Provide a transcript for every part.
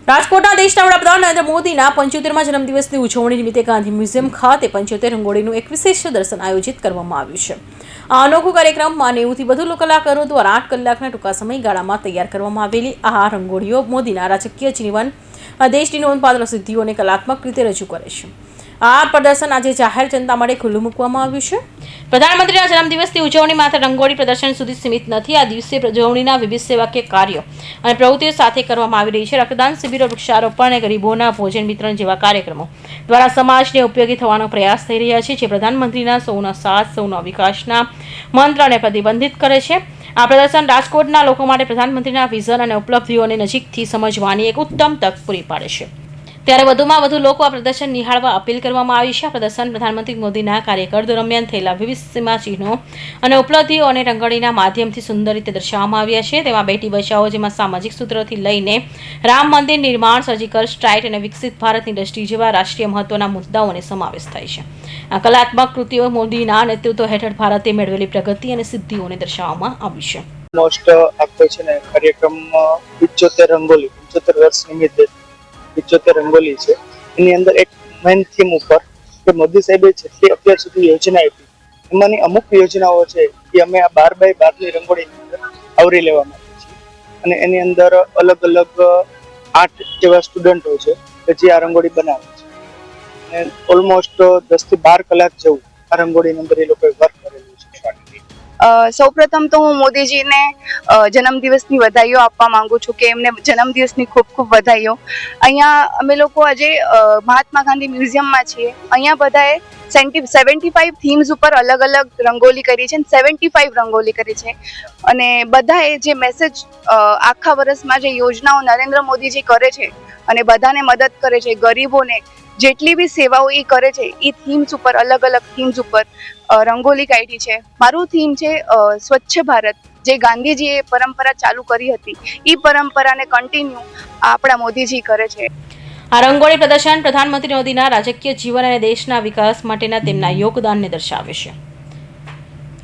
રાજકોટના દેશના વડાપ્રધાન નરેન્દ્ર મોદીના 75મા જન્મદિવસની ઉજવણી નિમિત્તે ગાંધી મ્યુઝિયમ ખાતે 75 રંગોળીનું એક વિશેષ દર્શન આયોજિત કરવામાં આવ્યું છે. આ અનોખો કાર્યક્રમમાં 90થી વધુ કલાકારો દ્વારા 8 કલાકના ટૂંકા સમયગાળામાં તૈયાર કરવામાં આવેલી આ રંગોળીઓ મોદીના રાજકીય જીવન, દેશની નોંધપાત્ર સિદ્ધિઓ અને કલાત્મક રીતે રજૂ કરે છે. આ પ્રદર્શન આજે જાહેર જનતા માટે ખુલ્લું મૂકવામાં આવ્યું છે. પ્રધાનમંત્રીના જન્મદિવસની ઉજવણી માત્ર રંગોળી પ્રદર્શન સુધી સીમિત નથી. આ દિવસે ઉજવણીના વિવિધ સેવાકીય કાર્યો અને પ્રવૃત્તિઓ સાથે કરવામાં આવી રહી છે. રક્તદાન શિબિરો, વૃક્ષારોપણ અને ગરીબોના ભોજન વિતરણ જેવા કાર્યક્રમો દ્વારા સમાજને ઉપયોગી થવાનો પ્રયાસ થઈ રહ્યા છે, જે પ્રધાનમંત્રીના સૌના સાથ, સૌના વિકાસના મંત્રને પ્રતિબંધિત કરે છે. આ પ્રદર્શન રાજકોટના લોકો માટે પ્રધાનમંત્રીના વિઝન અને ઉપલબ્ધિઓને નજીકથી સમજવાની એક ઉત્તમ તક પૂરી પાડે છે. ત્યારે વધુમાં વધુ લોકો આ પ્રદર્શન નિહાળવા અપીલ કરવામાં આવી છે. આ પ્રદર્શન પ્રધાનમંત્રી મોદીના કાર્યકાળ દરમિયાન થયેલા વિવિધ સીમાચિહ્નો અને ઉપલબ્ધિઓ અને રંગોળીના માધ્યમથી સુંદર રીતે દર્શાવવામાં આવ્યા છે. તેમાં બેટી બચાવો, જેમાં સામાજિક સૂત્રથી લઈને રામ મંદિર નિર્માણ, સર્જિકલ સ્ટ્રાઇક અને વિકસિત ભારતની દ્રષ્ટિ જેવા રાષ્ટ્રીય મહત્વના મુદ્દાઓને સમાવેશ થાય છે. આ કલાત્મક કૃતિઓ મોદીના નેતૃત્વ હેઠળ ભારતે મેળવેલી પ્રગતિ અને સિદ્ધિઓને દર્શાવવામાં આવી છે. મોસ્ટ આખો છે ને કાર્યક્રમ 75 રંગોલી 75 વર્ષ નિમિત્તે 75 રંગોલી છે. એની અંદર એક મેઇન થીમ ઉપર કે મોદી સાહેબે જેટલી અત્યાર સુધી યોજના આપી, એમાંની અમુક યોજનાઓ છે એ અમે આ 12x12 ની રંગોળીની અંદર આવરી લેવા માંગીએ છીએ. અને એની અંદર અલગ અલગ 8 જેવા સ્ટુડન્ટો છે કે જે આ રંગોળી બનાવે છે. અને ઓલમોસ્ટ 10 થી 12 કલાક જેવું આ રંગોળીની અંદર એ લોકોએ વર્ક કરેલું છે. સૌપ્રથમ તો હું મોદીજીને જન્મદિવસની વધાઈઓ આપવા માંગુ છું કે એમને જન્મદિવસની ખૂબ ખૂબ વધાઈઓ. અહીંયા અમે લોકો આજે મહાત્મા ગાંધી મ્યુઝિયમમાં છીએ. અહીંયા બધાએ 75 થીમ્સ ઉપર અલગ અલગ રંગોલી કરી છે, 75 રંગોલી કરી છે. અને બધાએ જે મેસેજ આખા વર્ષમાં જે યોજનાઓ નરેન્દ્ર મોદીજી કરે છે અને બધાને મદદ કરે છે, ગરીબોને જેટલી બી સેવાઓ એ કરે છે, એ થીમ્સ ઉપર અલગ અલગ થીમ્સ ઉપર રંગોલી કાઢી છે. મારું થીમ છે સ્વચ્છ ભારત, જે ગાંધીજીએ પરંપરા ચાલુ કરી હતી એ પરંપરાને કન્ટિન્યુ આપણા મોદીજી કરે છે. આ રંગોળી પ્રદર્શન પ્રધાનમંત્રી મોદીના રાજકીય જીવન અને દેશના વિકાસ માટેના તેમના યોગદાનને દર્શાવે છે.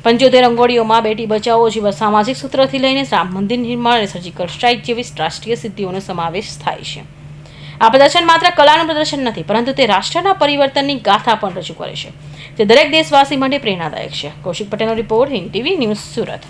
75 રંગોળીઓમાં બેટી બચાવો જેવા સામાજિક સૂત્રથી લઈને રામ મંદિર નિર્માણ અને સર્જિકલ સ્ટ્રાઇક જેવી રાષ્ટ્રીય સિદ્ધિઓનો સમાવેશ થાય છે. આ પ્રદર્શન માત્ર કલાનું પ્રદર્શન નથી, પરંતુ તે રાષ્ટ્રના પરિવર્તનની ગાથા પણ રજૂ કરે છે, જે દરેક દેશવાસી માટે પ્રેરણાદાયક છે. કૌશિક પટેલનો report, Hind TV news, Surat.